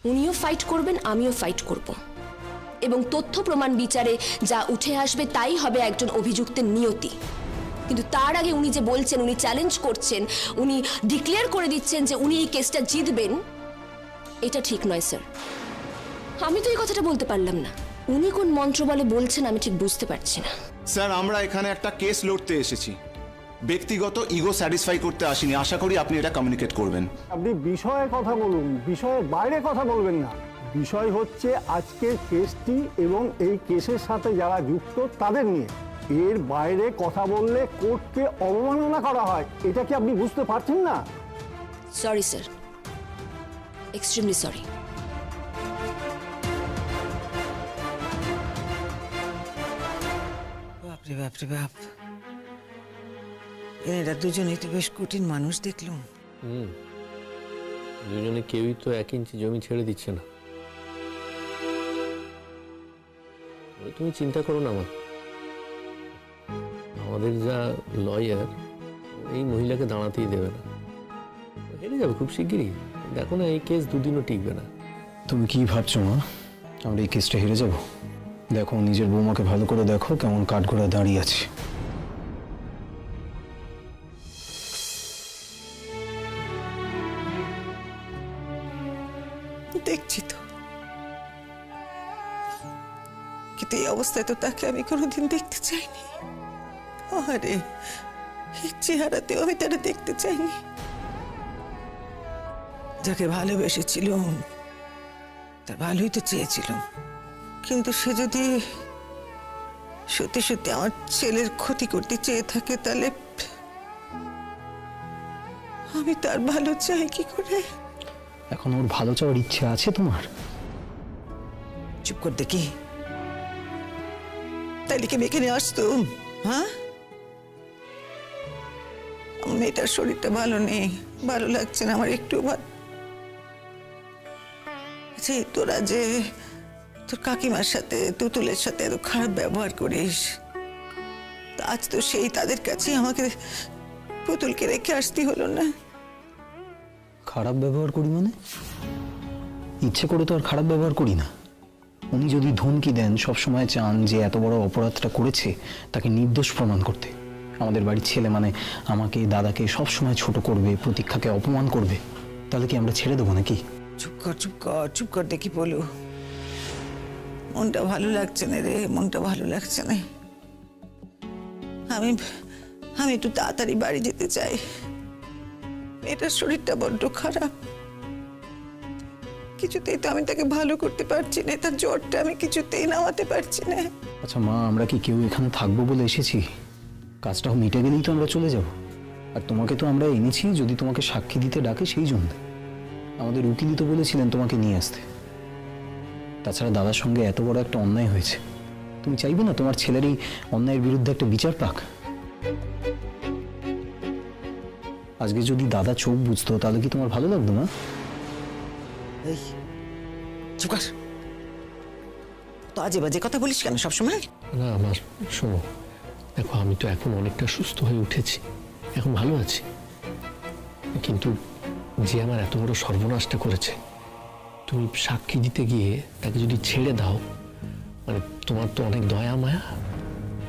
উনিও ফাইট করবেন, আমিও ফাইট করব, এবং তথ্য প্রমাণ বিচারে যা উঠে আসবে তাই হবে একজন অভিযুক্তের নিয়তি। কিন্তু তার আগে উনি যে বলছেন, উনি চ্যালেঞ্জ করছেন, উনি ডিক্লেয়ার করে দিচ্ছেন যে উনি এই কেসটা জিতবেন, এটা ঠিক নয় স্যার। আমি তো এই কথাটা বলতে পারলাম না। উনি কোন মন্ত্র বলে বলছেন আমি ঠিক বুঝতে পারছি না। স্যার, আমরা এখানে একটা কেস লড়তে এসেছি, ব্যক্তিগত ইগো স্যাটিসফাই করতে আসিনি। আশা করি আপনি এটা কমিউনিকেট করবেন। আপনি বিষয়ে কথা বলুন, বিষয়ের বাইরে কথা বলবেন না। বিষয় হচ্ছে আজকের কেসটি এবং এই কেসের সাথে যারা যুক্ত তাদের নিয়ে। এর বাইরে কথা বললে কোর্টকে অবমাননা করা হয়, এটা কি আপনি বুঝতে পারছেন না? Sorry sir, extremely sorry. বাপরে বাপরে বাপ, এরা দুজনেই তো বেশ কঠিন মানুষ দেখলাম। দুজনে কেউই তো 1 ইঞ্চি জমি ছেড়ে দিচ্ছে না। তুমি চিন্তা করো না, আমাদের যা লয়ার এই মহিলাকে দাঁড়াতেই দেবে না, হেরে যাবে খুব শিগগিরই। দেখো না, এই কেস 2 দিনও টিকবে না। তুমি কি ভাবছো মা, আমরা এই কেসটা হেরে যাব? দেখো নিজের বৌমাকে ভালো করে দেখো, কেমন কাঠগড়ায় দাঁড়িয়ে আছে। দেখছি তো, কিন্তু এই অবস্থায় তো তাকে আমি কোনোদিন দেখতে চাইনি। আরে এই চেহারাতেও আমি তারা দেখতে চাইনি। যাকে ভালোবেসেছিলাম তার ভালোই তো চেয়েছিলাম, কিন্তু সে যদি সত্যি সত্যি আমার ছেলের ক্ষতি করতে চেয়ে থাকে, তাহলে আমি তার ভালো চাই কি করে? এখন ওর ভালো চাওয়ার ইচ্ছে আছে তোমার? চুপ কর দেখি, তাইলে কি মেয়েকে নিয়ে আসতো? হ্যাঁ, আমার মেয়েটার শরীরটা ভালো নেই, ভালো লাগছে না আমার একটু। তোরা যে তোর কাকিমার সাথে তুতুলের সাথে এত খারাপ ব্যবহার করিস, আজ তো সেই তাদের কাছে আমাকে পুতুলকে রেখে আসতে হলো না। খারাপ ব্যবহার করি মানে? ইচ্ছে করে তো আর খারাপ ব্যবহার করি না। উনি যদি ধমকি দেন, সবসময় চান যে এত বড় অপরাধটা করেছে তাকে নির্দোষ প্রমাণ করতে। আমাদের বাড়ির ছেলে মানে আমাকে, দাদাকে সবসময় ছোট করবে, প্রতীক্ষাকে অপমান করবে, তাহলে কি আমরা ছেড়ে দেবো নাকি? চুপ কর চুপ কর চুপ কর দেখি বলো, মনটা ভালো লাগছে না রে, মনটা ভালো লাগছে না। আমি আমি একটু তাড়াতাড়ি বাড়ি যেতে চাই। এটার শরীরটা বড্ড খারাপ, কিছুতেই তো আমি তাকে ভালো করতে পারছি না, তার জ্বরটা আমি কিছুতেই নামাতে পারছি না। আচ্ছা মা, আমরা কি কেউ এখানে থাকবো বলে এসেছি? কাজটা মিটে গেলেই তো আমরা চলে যাব। আর তোমাকে তো আমরা এনেছি যদি তোমাকে সাক্ষী দিতে ডাকে সেই জন্য। আমাদের উকিলই তো বলেছিলেন তোমাকে নিয়ে আসতে। তাছাড়া দাদার সঙ্গে এত বড় একটা অন্যায় হয়েছে, তুমি চাইবে না তোমার ছেলের এই অন্যায়ের বিরুদ্ধে একটা বিচার পাক? আজকে যদি দাদা চোখ বুঝতো তাহলে কি তোমার ভালো লাগতো না? এই চুপ কর, তো আজে বাজে কথা বলিস কেন সবসময়? না আমার শোনো, দেখো আমি তো এখন অনেকটা সুস্থ হয়ে উঠেছি, এখন ভালো আছি, কিন্তু যে আমার এত বড় সর্বনাশটা করেছে, তুমি সাক্ষী দিতে গিয়ে তাকে যদি ছেড়ে দাও, মানে তোমার তো অনেক দয়া মায়া,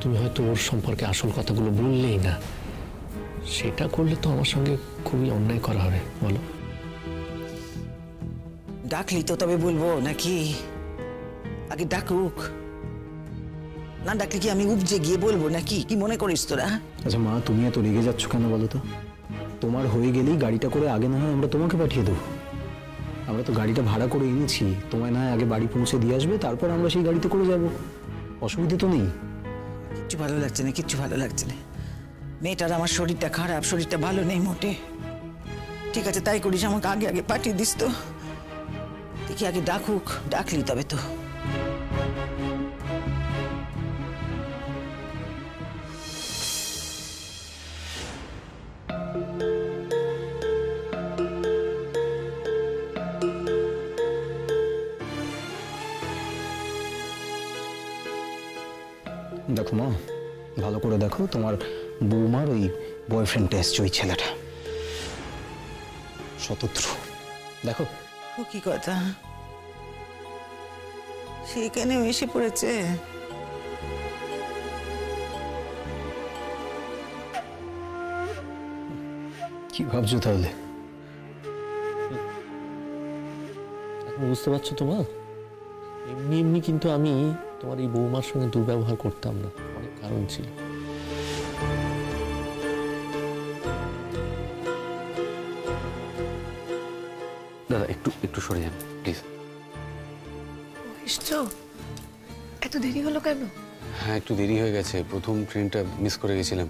তুমি হয়তো ওর সম্পর্কে আসল কথাগুলো বললেই না, সেটা করলে তো আমার সঙ্গে খুবই অন্যায় করা হবে। বলো, ডাকলি তো তবে বলবো নাকি? আগে ডাকুক, না ডাকলে কি আমি উপজে গিয়ে বলবো নাকি? কি মনে করিস তোরা? আচ্ছা মা, তুমি এত রেগে যাচ্ছ কেন বলো তো? তোমার হয়ে গেলেই গাড়িটা করে আগে না হয় আমরা তোমাকে পাঠিয়ে দেবো। আমরা তো গাড়িটা ভাড়া করে এনেছি, তোমায় না হয় আগে বাড়ি পৌঁছে দিয়ে আসবে, তারপর আমরা সেই গাড়িতে করে যাব, অসুবিধা তো নেই। কিচ্ছু ভালো লাগছে না, কিচ্ছু ভালো লাগছে না। মেয়েটার আমার শরীরটা খারাপ, শরীরটা ভালো নেই মোটে। ঠিক আছে তাই করিস, আমাকে আগে আগে পাঠিয়ে দিস তো। দেখি আগে ডাকুক, ডাকলি তবে তো। দেখো মা, ভালো করে দেখো, তোমার বৌমার ওই বয়ফ্রেন্ডটা এসছে, ওই ছেলেটা শতদ্রু। দেখো ও কি কথা? সেখানেও এসে পড়েছে। কি ভাবছো তাহলে? এখন বুঝতে পারছো তো মা, এমনি এমনি কিন্তু আমি তোমার এই বৌমার সঙ্গে দুর্ব্যবহার করতাম না, অনেক কারণ ছিল। দাদা একটু একটু সরে যান প্লিজ। এসছো? এত দেরি হলো কেন? হ্যাঁ একটু দেরি হয়ে গেছে, প্রথম ট্রেনটা মিস করে গেছিলাম।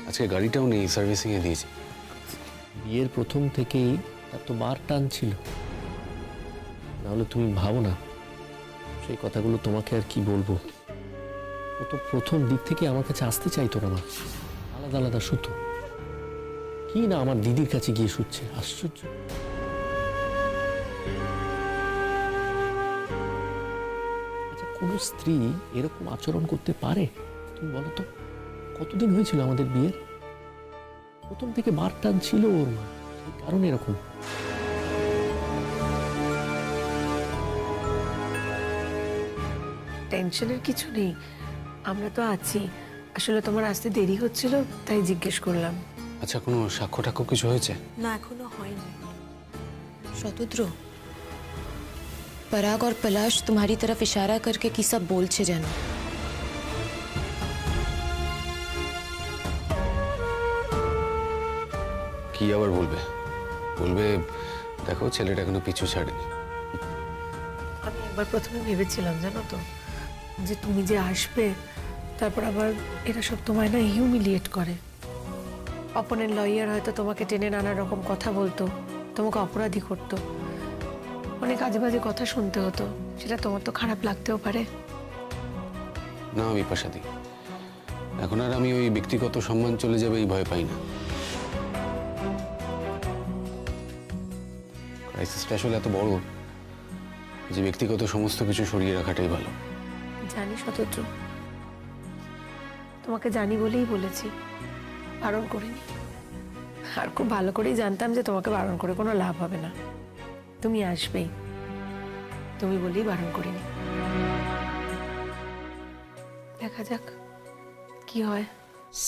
আজকে গাড়িটাও নেই, সার্ভিসিংয়ে দিয়েছি। বিয়ের প্রথম থেকেই তার তো বার টান ছিল, নাহলে তুমি ভাবো না সেই কথাগুলো তোমাকে আর কি বলবো। ও তো প্রথম দিক থেকে আমার কাছে আসতে চাইতো না মা, আলাদা আলাদা শুতো। কি না আমার দিদির কাছে গিয়ে শুচ্ছে, আশ্চর্য। আচ্ছা কোনো স্ত্রী এরকম আচরণ করতে পারে তুমি বলো তো? কতদিন হয়েছিল আমাদের বিয়ের? প্রথম থেকে বার টান ছিল ওর, মা সেই কারণে এরকম। টেনশনের কিছু নেই, আমরা তো আছি। আসলে তোমার আসতে দেরি হচ্ছিল তাই জিজ্ঞেস করলাম। আচ্ছা কোনো সাক্ষ্য টাক্ষ্য কিছু হয়েছে? না এখনো হয়নি। শতদ্রু, पराग और पलाश तुम्हारी तरफ इशारा करके की सब बोलছে জানো। কি আবার বলবে? বলবে দেখো ছেলেটা এখনো পিছু ছাড়েনি। আমি একবার প্রথমে ভেবেছিলাম জানো তো, যে তুমি যে আসবে তারপর আবার এরা সব তোমায় না হিউমিলিয়েট করে। অপোনেন্ট লয়ার হয়তো তোমাকে টেনে নানা রকম কথা বলতো, তোমাকে অপরাধী করতো, অনেক আজে বাজে কথা শুনতে হতো। সেটা তোমার তো খারাপ লাগতেও পারে। না বিপাশাদি, এখন আর আমি ওই ব্যক্তিগত সম্মান চলে যাবে এই ভয় পাই না। ক্রাইসিসটা আসলে এত বড় যে ব্যক্তিগত সমস্ত কিছু সরিয়ে রাখাটাই ভালো। জানি শতদ্রু, তোমাকে জানি বলেই বলেছি, বারণ করিনি। আর খুব ভালো করেই জানতাম যে তোমাকে বারণ করে কোনো লাভ হবে না, তুমি আসবেই, তুমি বলেই বারণ করিনি। দেখা যাক কি হয়।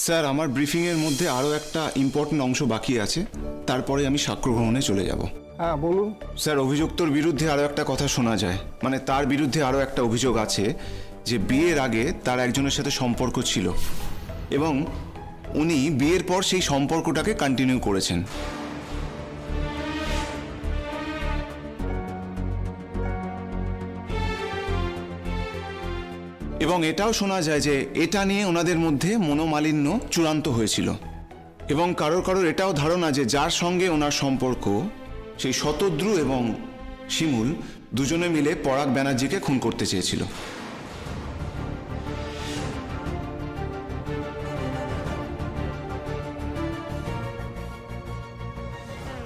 স্যার আমার ব্রিফিং এর মধ্যে আরো একটা ইম্পর্টেন্ট অংশ বাকি আছে, তারপরে আমি সাক্ষ্য গ্রহণে চলে যাব। হ্যাঁ বলুন। স্যার অভিযুক্তর বিরুদ্ধে আরো একটা কথা শোনা যায়, মানে তার বিরুদ্ধে আরো একটা অভিযোগ আছে যে বিয়ের আগে তার একজনের সাথে সম্পর্ক ছিল এবং উনি বিয়ের পর সেই সম্পর্কটাকে কন্টিনিউ করেছেন। এবং এটাও শোনা যায় যে এটা নিয়ে ওনাদের মধ্যে মনোমালিন্য চূড়ান্ত হয়েছিল এবং কারোর কারোর এটাও ধারণা যে যার সঙ্গে ওনার সম্পর্ক সেই শতদ্রু এবং শিমুল দুজনে মিলে পরাগ ব্যানার্জিকে খুন করতে চেয়েছিল।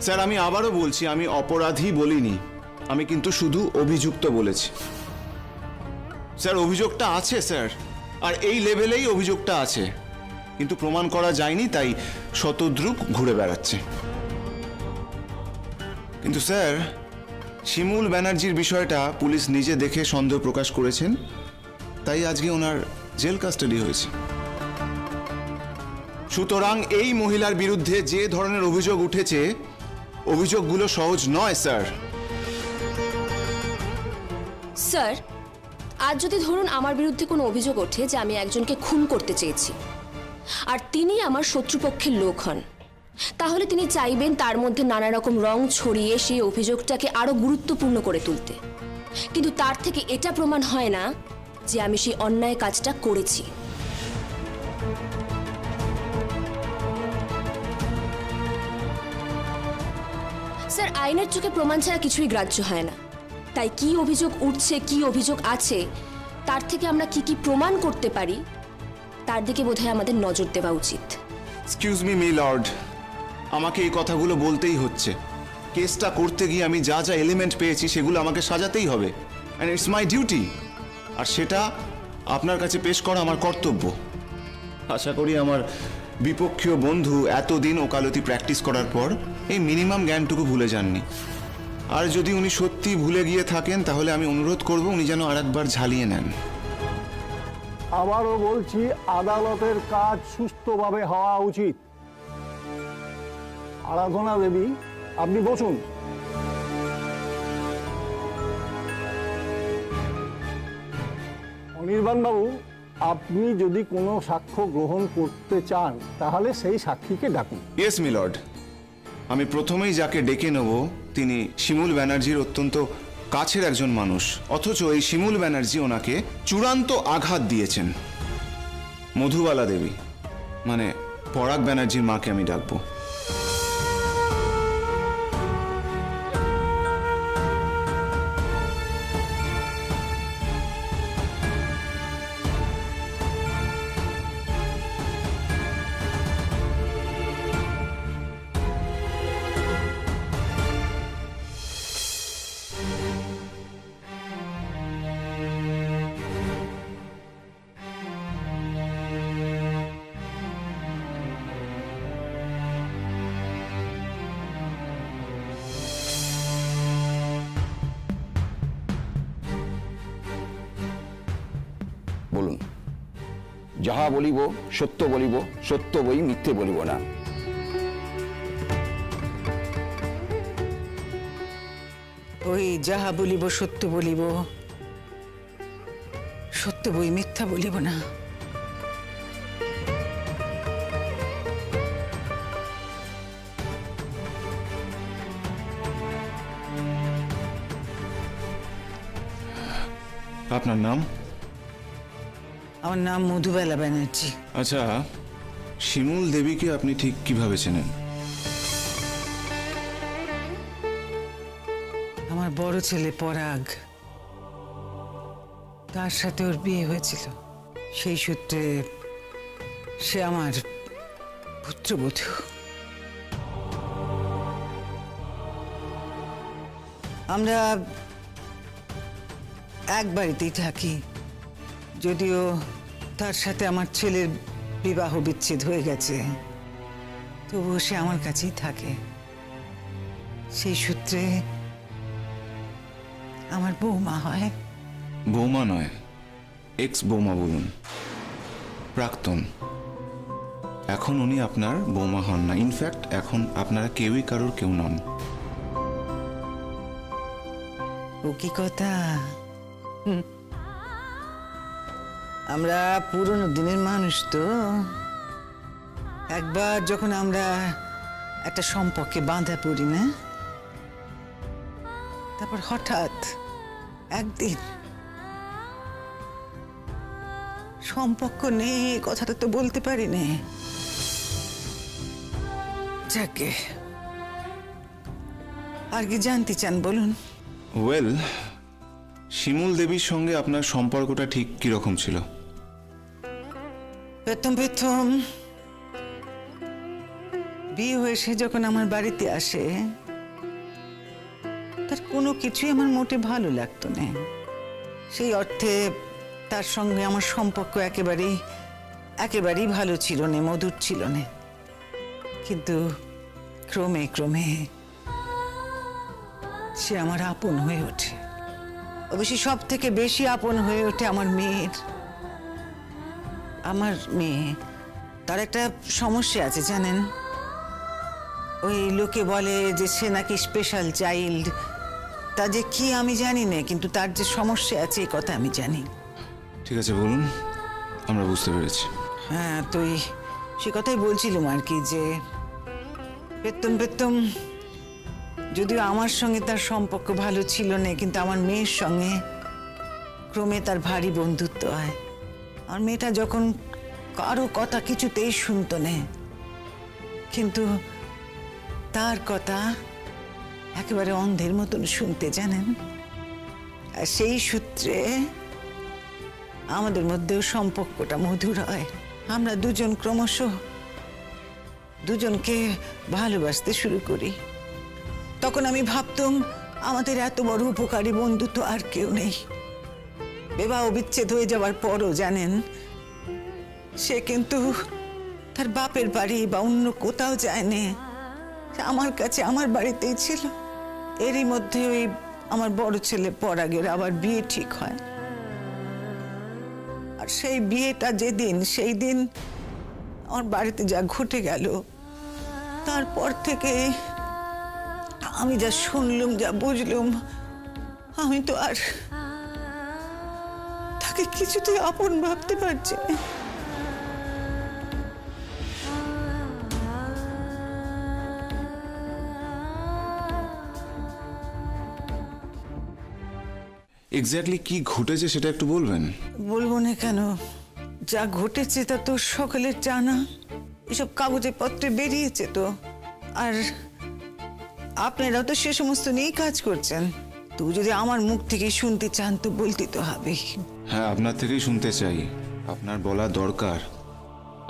স্যার আমি আবারও বলছি, আমি অপরাধী বলিনি, আমি কিন্তু শুধু অভিযুক্ত বলেছি। স্যার অভিযোগটা আছে স্যার, আর এই লেভেলেই অভিযোগটা আছে, কিন্তু প্রমাণ করা যায়নি, তাই শতদ্রু ঘুরে বেড়াচ্ছে। কিন্তু স্যার শিমুল ব্যানার্জির বিষয়টা পুলিশ নিজে দেখে সন্দেহ প্রকাশ করেছেন, তাই আজকে ওনার জেল কাস্টাডি হয়েছে। সুতরাং এই মহিলার বিরুদ্ধে যে ধরনের অভিযোগ উঠেছে, অভিযোগগুলো সহজ নয় স্যার। স্যার আজ যদি ধরুন আমার বিরুদ্ধে কোনো অভিযোগ ওঠে যে আমি একজনকে খুন করতে চেয়েছি আর তিনি আমার শত্রুপক্ষের লোক হন, তাহলে তিনি চাইবেন তার মধ্যে নানা রকম রং ছড়িয়ে সেই অভিযোগটাকে আরো গুরুত্বপূর্ণ করে তুলতে, কিন্তু তার থেকে এটা প্রমাণ হয় না যে আমি সেই অন্যায় কাজটা করেছি। স্যার আইনের চোখে প্রমাণ ছাড়া কিছুই গ্রাহ্য হয় না, তাই কি অভিযোগ উঠছে কি অভিযোগ আছে তার থেকে আমরা কি কি প্রমাণ করতে পারি তার দিকে বোধহয় আমাদের নজর দেওয়া উচিত। এক্সকিউজ মি মি লর্ড, আমাকে এই কথাগুলো বলতেই হচ্ছে। কেসটা করতে গিয়ে আমি যা যা এলিমেন্ট পেয়েছি সেগুলো আমাকে সাজাতেই হবে, অ্যান্ড ইটস মাই ডিউটি, আর সেটা আপনার কাছে পেশ করা আমার কর্তব্য। আশা করি আমার বিপক্ষীয় বন্ধু এতদিন ওকালতি প্র্যাকটিস করার পর এই মিনিমাম জ্ঞানটুকু ভুলে যাননি। আর যদি উনি সত্যি ভুলে গিয়ে থাকেন তাহলে আমি অনুরোধ করব উনি যেন আরেকবার ঝালিয়ে নেন। আবারও বলছি, আদালতের কাজ সুষ্ঠুভাবে হওয়া উচিত। আরাধনা দেবী, আপনি বসুন। অনির্বাণ বাবু, আপনি যদি কোনো সাক্ষ্য গ্রহণ করতে চান তাহলে সেই সাক্ষীকে ডাকুন। ইয়েস মিলর্ড, আমি প্রথমেই যাকে ডেকে নেব তিনি শিমুল ব্যানার্জির অত্যন্ত কাছের একজন মানুষ, অথচ এই শিমুল ব্যানার্জি ওনাকে চূড়ান্ত আঘাত দিয়েছেন। মধুবালা দেবী, মানে পরাগ ব্যানার্জির মাকে আমি ডাকবো। বলুন। যাহা বলিব সত্য বলিব, সত্য বই মিথ্যে বলিব না। ওই যাহা বলিব সত্য বলিব, সত্য বই মিথ্যা বলিব না। আপনার নাম? আমার নাম মধুবালা ব্যানার্জি। আচ্ছা, শিমুল দেবীকে আপনি ঠিক কিভাবে চেনেন? আমার বড় ছেলে পরাগ, তার সাথে ওর বিয়ে হয়েছিল। সেই সূত্রে সে আমার পুত্রবধূ। আমরা এক বাড়িতেই থাকি, যদিও তার সাথে আমার ছেলের বিবাহ বিচ্ছেদ হয়ে গেছে, তবুও সে আমার কাছেই থাকে। সেই সূত্রে আমার বৌমা হয়। বৌমা নয়, এক্স বৌমা বলুন, প্রাক্তন। এখন উনি আপনার বৌমা হন না, ইনফ্যাক্ট এখন আপনারা কেউই কারোর কেউ নন। ও কি কথা! আমরা পুরনো দিনের মানুষ তো। একবার যখন আমরা একটা সম্পর্কে বাঁধা পড়ি না, তারপর হঠাৎ একদিন সম্পর্ক নেই, কথাটা তো বলতে পারি না। যাকে আর কি জানতে চান বলুন। ওয়েল, শিমুল দেবীর সঙ্গে আপনার সম্পর্কটা ঠিক কিরকম ছিল? প্রথম প্রথম বিয়ে হয়ে সে যখন আমার বাড়িতে আসে, তার কোনো কিছুই আমার মোটে ভালো লাগতো না। সেই অর্থে তার সঙ্গে আমার সম্পর্ক একেবারেই ভালো ছিল না, মধুর ছিল না। কিন্তু ক্রমে ক্রমে সে আমার আপন হয়ে ওঠে। অবশ্যই সব থেকে বেশি আপন হয়ে ওঠে আমার মেয়ে। তার একটা সমস্যা আছে জানেন। ওই লোকে বলে যে সে নাকি স্পেশাল চাইল্ড, তা যে কি আমি জানি না, কিন্তু তার যে সমস্যা আছে এই কথা আমি জানি। ঠিক আছে, বলুন, আমরা বুঝতে পেরেছি। হ্যাঁ, তো সে কথাই বলছিলাম আর কি, যে পেতম যদিও আমার সঙ্গে তার সম্পর্ক ভালো ছিল না, কিন্তু আমার মেয়ের সঙ্গে ক্রমে তার ভারী বন্ধুত্ব হয়। আর মেয়েটা যখন কারো কথা কিছুতেই শুনতো না, কিন্তু তার কথা একেবারে অন্ধের মতন শুনতে, জানেন। আর সেই সূত্রে আমাদের মধ্যেও সম্পর্কটা মধুর হয়। আমরা দুজন ক্রমশ দুজনকে ভালোবাসতে শুরু করি। তখন আমি ভাবতাম আমাদের এত বড় উপকারী বন্ধু তো আর কেউ নেই। বিবাহ বিচ্ছেদ হয়ে যাওয়ার পরও জানেন, সে কিন্তু তার বাপের বাড়ি বা অন্য কোথাও যায়নি, আমার কাছে আমার বাড়িতেই ছিল। এরই মধ্যে ওই আমার বড় ছেলে পরাগের আবার বিয়ে ঠিক হয়। আর সেই বিয়েটা যেদিন, সেই দিন আমার বাড়িতে যা ঘটে গেল, তারপর থেকে আমি যা শুনলুম, যা বুঝলুম, আমি তো আর তাকে কিছুতেই আপন ভাবতে পারছি না। এক্স্যাক্টলি কি ঘটেছে সেটা একটু বলবেন? বলবো না কেন, যা ঘটেছে তা তো সকলের জানা, এসব কাগজে পত্রে বেরিয়েছে তো। আর আপনারা তো সে সমস্ত নিয়েই কাজ করছেন, তো যদি আমার মুখ থেকে শুনতে চান তো বলতে তো হবে। হ্যাঁ, আপনার থেকেই শুনতে চাই, আপনার বলা দরকার।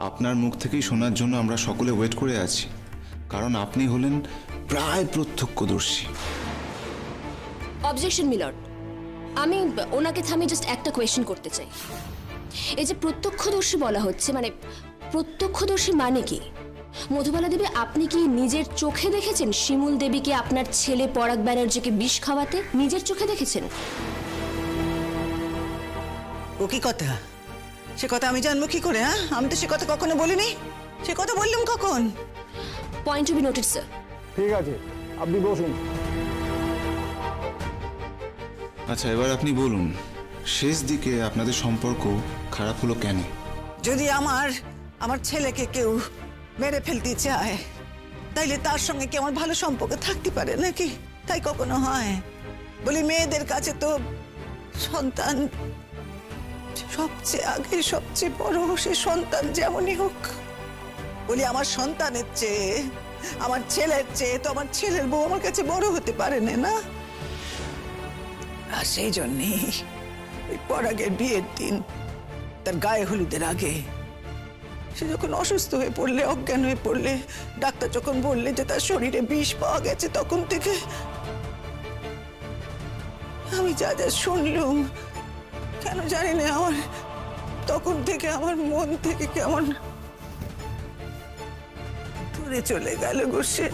আপনার মুখ থেকেই শোনার জন্য আমরা সকলে ওয়েট করে আছি, কারণ আপনি হলেন প্রায় প্রত্যক্ষদর্শী। অবজেকশন মিলর্ড, আমি ওনাকে থামিয়ে জাস্ট একটা কোয়েশ্চেন করতে চাই। এই যে প্রত্যক্ষদর্শী বলা হচ্ছে, মানে প্রত্যক্ষদর্শী মানে কি? মধুবালা দেবী, আপনি কি নিজের চোখে দেখেছেন শিমুল দেবীকে আপনার ছেলে পরাগ ব্যানার্জিকে বিষ খাওয়াতে? নিজের চোখে দেখেছেন? ও কি কথা? সে কথা আমি জানবো কি করে? হ্যাঁ, আমি তো সে কথা কখনো বলিনি। সে কথা বললাম কখন? Point to be noted sir. ঠিক আছে, আপনি বসুন। আচ্ছা, এবার আপনি বলুন, শেষ দিকে আপনাদের সম্পর্ক খারাপ হলো কেন? যদি আমার ছেলেকে কেউ মেরে ফেলতে চায়, তাইলে তার সঙ্গে কি আমার ভালো সম্পর্ক থাকতে পারে নাকি? তাই কখনো হয়? বলি, মেয়েদের কাছে তো সন্তান সবচেয়ে আগে, সবচেয়ে বড়। সে সন্তান যেমনই হোক। বলি, আমার সন্তানের চেয়ে, আমার ছেলের চেয়ে তো আমার ছেলের বউ আমার কাছে বড় হতে পারে না। আর সেই জন্যই পরাগের বিয়ের দিন, তার গায়ে হলুদের আগে, সে যখন অসুস্থ হয়ে পড়লে, অজ্ঞান হয়ে পড়লে, ডাক্তার যখন বললে যে তার শরীরে বিষ পাওয়া গেছে, তখন থেকে আমি যা যা শুনলুম, কেন জানি না, আমার তখন থেকে আমার মন থেকে কেমন দূরে চলে গেল গো সে।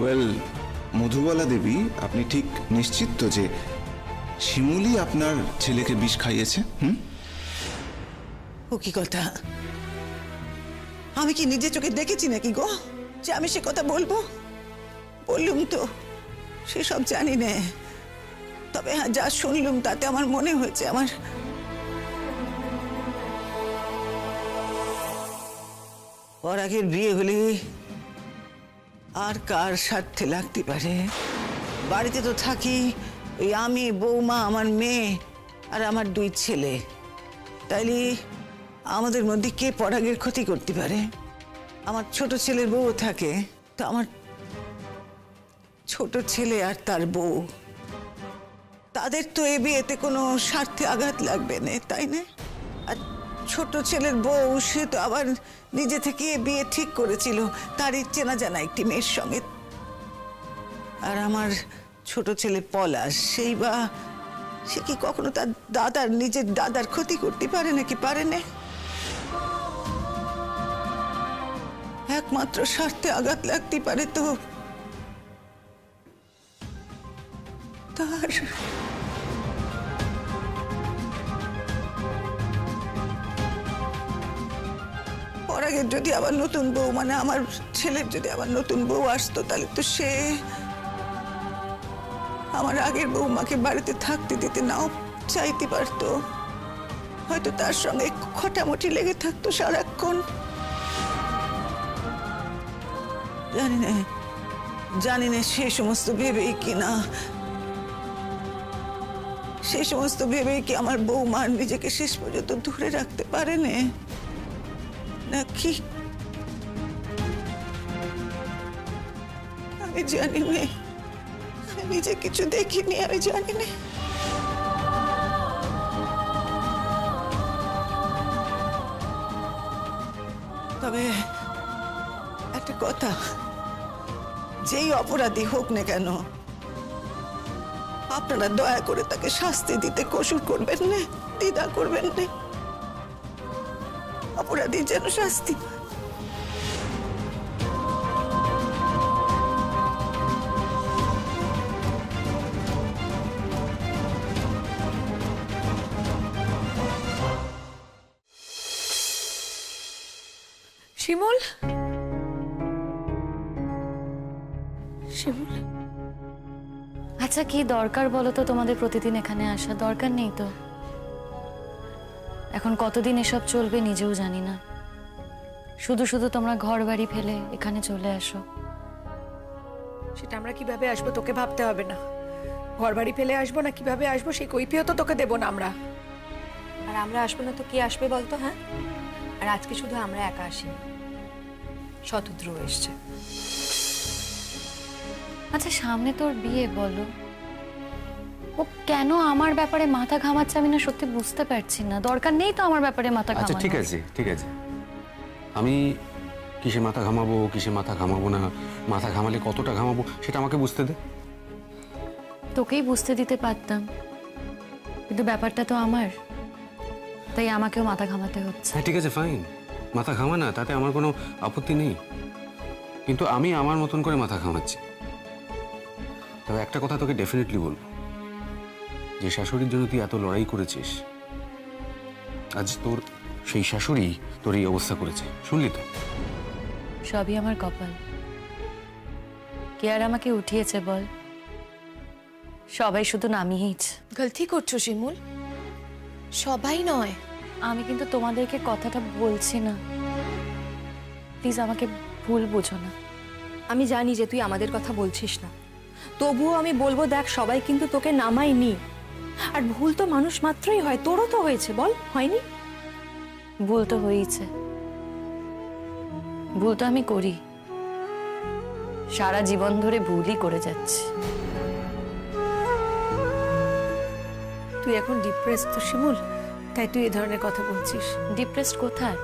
ওয়েল, মধুবালা দেবী, আপনি ঠিক নিশ্চিত তো যে শিমুলই আপনার ছেলেকে বিষ খাইয়েছে? ও কি কথা? আমি কি নিজে চোখে দেখেছি নাকি গো যে আমি সে কথা বলবো? বললুম তো, সেসব জানি না। তবে হ্যাঁ, যা শুনলুম তাতে আমার মনে হয়েছে আমার পরাগের বিয়ে হলে আর কার স্বার্থে লাগতে পারে? বাড়িতে তো থাকি ওই আমি, বৌমা, আমার মেয়ে আর আমার 2 ছেলে। তাইলে আমাদের মধ্যে কে পরাগের ক্ষতি করতে পারে? আমার ছোট ছেলের বউ থাকে, তো আমার ছোট ছেলে আর তার বউ, তাদের তো এ বিয়েতে কোনো স্বার্থে আঘাত লাগবে না, তাই না? আর ছোট ছেলের বউ, সে তো আবার নিজে থেকে এ বিয়ে ঠিক করেছিল তার চেনা জানা একটি মেয়ের সঙ্গে। আর আমার ছোট ছেলে পলাশ, সেই বা সে কি কখনো তার দাদার, নিজের দাদার ক্ষতি করতে পারে নাকি? পারে না। একমাত্র স্বার্থে আঘাত লাগতে পারে তো তার। পরাগের যদি আবার নতুন বউ, মানে আমার ছেলের যদি আবার নতুন বউ আসতো, তাহলে তো সে আমার আগের বউমাকে বাড়িতে থাকতে দিতে নাও চাইতে পারতো। হয়তো তার সঙ্গে খটামটি লেগে থাকতো সারাক্ষণ। জানি না সে সমস্ত ভেবেই কিনা, সে সমস্ত ভেবেই কি আমার বৌমা নিজেকে শেষ পর্যন্ত দূরে রাখতে পারে নাকি? আমি জানি না, আমি নিজে কিছু দেখিনি, আমি জানি না। তবে একটা কথা, যেই অপরাধী হোক না কেন, আপনারা দয়া করে তাকে শাস্তি দিতে কসুর করবেন না, দ্বিধা করবেন না। অপরাধীর যেন শাস্তি পায়। শিমুল, শিমুল, আচ্ছা কি দরকার বলো তো তোমাদের প্রতিদিন এখানে আসা? দরকার নেই তো। এখন কতদিন এসব চলবে নিজেও জানি না। শুধু শুধু তোমরা ঘর বাড়ি ফেলে এখানে চলে আসো। সেটা আমরা কিভাবে আসবো তোকে ভাবতে হবে না। ঘর বাড়ি ফেলে আসবো না কিভাবে আসবো সেই কৈফিয়ত তো তোকে দেবো না আমরা। আর আমরা আসবো না তো কে আসবে বলতো? হ্যাঁ, আর আজকে শুধু আমরা একা আসিনি, শতদ্রু এসছে। আচ্ছা সামনে তোর বিয়ে, বলো ও কেন আমার ব্যাপারে মাথা ঘামাচ্ছে আমি না সত্যি বুঝতে পারছি না। দরকার নেই তো আমার ব্যাপারে মাথা আচ্ছা ঘামানো। ঠিক আছে, ঠিক আছে। আমি কিসে মাথা ঘামাবো কিসে মাথা ঘামাবো না, মাথা ঘামালে কতটা ঘামাবো সেটা আমাকে বুঝতে দে। তোকেই বুঝতে দিতে পারতাম, কিন্তু ব্যাপারটা তো আমার, তাই আমাকেও মাথা ঘামাতে হচ্ছে। হ্যাঁ ঠিক আছে, ফাইন, মাথা ঘামা না, তাতে আমার কোনো আপত্তি নেই। কিন্তু আমি আমার মতন করে মাথা ঘামাচ্ছি। তবে একটা কথা তোকে ডেফিনেটলি বলবো, যে শাশুড়ির জন্য তুই এত লড়াই করেছিস, আজ তোর সেই শাশুড়ি তোর এই অবস্থা করেছে, শুনলি তো? সবই আমার কপাল। কে আর আমাকে উঠিয়েছে বল? সবাই শুধু নামিয়েছে। গলতি করছো শিমুল, সবাই নয়। আমি কিন্তু তোমাদেরকে কথাটা বলছি না, প্লিজ আমাকে ভুল বুঝো না। আমি জানি যে তুই আমাদের কথা বলছিস না, তবুও আমি বলবো, দেখ সবাই কিন্তু তোকে নামায়নি। আর ভুল তো মানুষ মাত্রই হয়, তোরও তো হয়েছে, বল হয়নি? ভুল তো হয়েছে, ভুল তো আমি করি, সারা জীবন ধরে ভুলই করে যাচ্ছি। তুই এখন ডিপ্রেস তো শিমুল, তাই তুই এই ধরনের কথা বলছিস। ডিপ্রেসড কোথায়?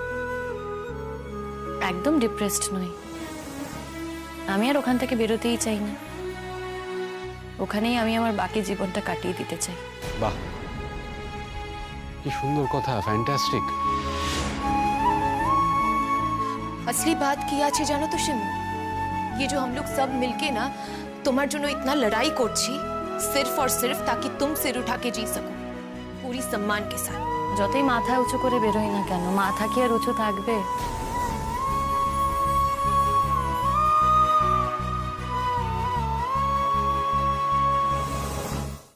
একদম ডিপ্রেসড নই আমি। আর ওখান থেকে বেরোতেই চাই না, ওখানেই আমি আমার বাকি জীবনটা কাটিয়ে দিতে চাই। বাহ, কি সুন্দর কথা, ফ্যান্টাস্টিক। असली बात किया আছে জানো তো শিমু, ये जो हम लोग सब मिलके ना তোমার জন্য इतना लड़ाई করছি, सिर्फ और सिर्फ ताकि तुम सिर उठा के जी सको पूरी सम्मान के साथ। যতই মাথা উঁচু করে বেরোই না কেন, মাথা কি আর উঁচু থাকবে?